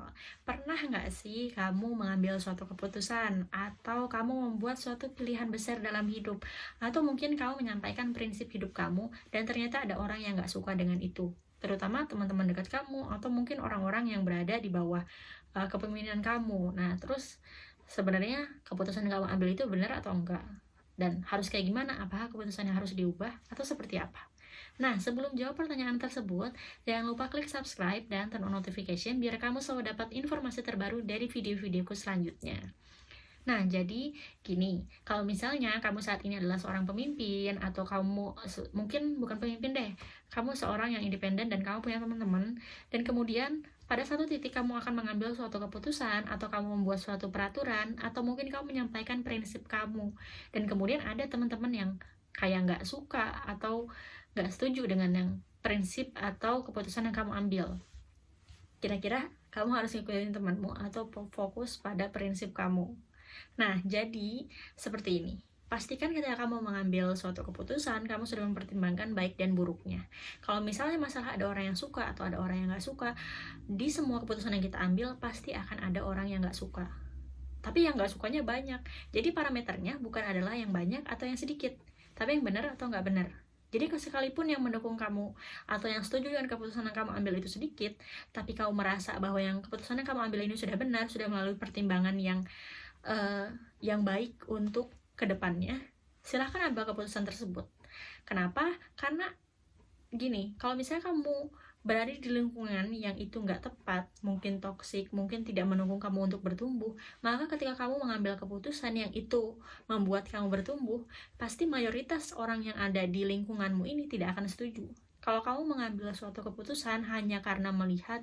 hal. Pernah nggak sih kamu mengambil suatu keputusan atau kamu membuat suatu pilihan besar dalam hidup, atau mungkin kamu menyampaikan prinsip hidup kamu dan ternyata ada orang yang nggak suka dengan itu, terutama teman-teman dekat kamu atau mungkin orang-orang yang berada di bawah kepemimpinan kamu. Nah, terus sebenarnya keputusan yang kamu ambil itu benar atau enggak? Dan harus kayak gimana? Apakah keputusan yang harus diubah atau seperti apa? Nah, sebelum jawab pertanyaan tersebut, jangan lupa klik subscribe dan turn on notification biar kamu selalu dapat informasi terbaru dari video-videoku selanjutnya. Nah, jadi gini, kalau misalnya kamu saat ini adalah seorang pemimpin atau kamu mungkin bukan pemimpin deh, kamu seorang yang independen dan kamu punya teman-teman, dan kemudian pada satu titik kamu akan mengambil suatu keputusan atau kamu membuat suatu peraturan atau mungkin kamu menyampaikan prinsip kamu, dan kemudian ada teman-teman yang kayak nggak suka atau nggak setuju dengan yang prinsip atau keputusan yang kamu ambil. Kira-kira kamu harus ngikutin temanmu atau fokus pada prinsip kamu? Nah, jadi seperti ini. Pastikan ketika kamu mengambil suatu keputusan, kamu sudah mempertimbangkan baik dan buruknya. Kalau misalnya masalah ada orang yang suka atau ada orang yang nggak suka, di semua keputusan yang kita ambil, pasti akan ada orang yang nggak suka. Tapi yang nggak sukanya banyak. Jadi parameternya bukan adalah yang banyak atau yang sedikit, tapi yang benar atau nggak benar. Jadi sekalipun yang mendukung kamu atau yang setuju dengan keputusan yang kamu ambil itu sedikit, tapi kamu merasa bahwa yang keputusan yang kamu ambil ini sudah benar, sudah melalui pertimbangan yang baik untuk kedepannya, silahkan ambil keputusan tersebut. Kenapa? Karena gini, kalau misalnya kamu berada di lingkungan yang itu nggak tepat, mungkin toksik, mungkin tidak mendukung kamu untuk bertumbuh, maka ketika kamu mengambil keputusan yang itu membuat kamu bertumbuh, pasti mayoritas orang yang ada di lingkunganmu ini tidak akan setuju. Kalau kamu mengambil suatu keputusan hanya karena melihat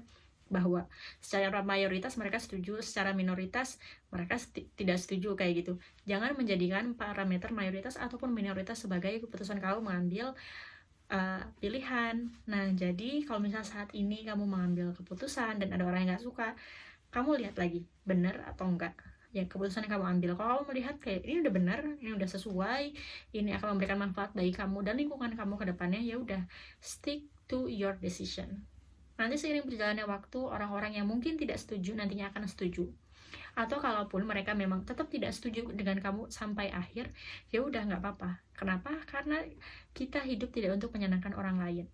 bahwa secara mayoritas mereka setuju, secara minoritas mereka tidak setuju kayak gitu. Jangan menjadikan parameter mayoritas ataupun minoritas sebagai keputusan kamu mengambil pilihan. Nah, jadi kalau misalnya saat ini kamu mengambil keputusan dan ada orang yang nggak suka, kamu lihat lagi benar atau enggak ya keputusan yang kamu ambil. Kalau kamu melihat kayak ini udah benar, ini udah sesuai, ini akan memberikan manfaat bagi kamu dan lingkungan kamu ke depannya, ya udah, stick to your decision. Nanti seiring berjalannya waktu, orang-orang yang mungkin tidak setuju nantinya akan setuju. Atau kalaupun mereka memang tetap tidak setuju dengan kamu sampai akhir, ya udah nggak apa-apa. Kenapa? Karena kita hidup tidak untuk menyenangkan orang lain.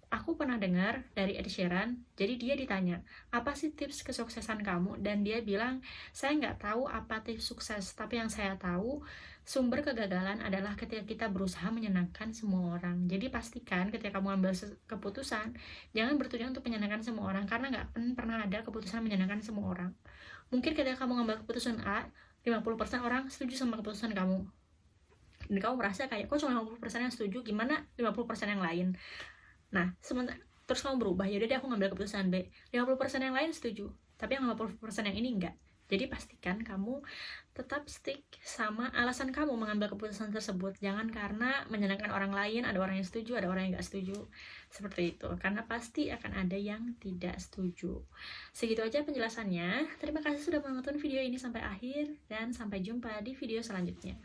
Aku pernah dengar dari Ed Sheeran, jadi dia ditanya, apa sih tips kesuksesan kamu? Dan dia bilang, saya nggak tahu apa tips sukses, tapi yang saya tahu, sumber kegagalan adalah ketika kita berusaha menyenangkan semua orang. Jadi pastikan ketika kamu ambil keputusan, jangan bertujuan untuk menyenangkan semua orang, karena nggak pernah ada keputusan menyenangkan semua orang. Mungkin ketika kamu ngambil keputusan A, 50% orang setuju sama keputusan kamu. Dan kamu merasa kayak, kok cuma 50% yang setuju, gimana 50% yang lain? Nah, sementara terus kamu berubah, ya udah deh aku ngambil keputusan B. 50% yang lain setuju, tapi yang 50% yang ini enggak. Jadi pastikan kamu tetap stick sama alasan kamu mengambil keputusan tersebut. Jangan karena menyenangkan orang lain, ada orang yang setuju, ada orang yang enggak setuju. Seperti itu, karena pasti akan ada yang tidak setuju. Segitu aja penjelasannya. Terima kasih sudah menonton video ini sampai akhir, dan sampai jumpa di video selanjutnya.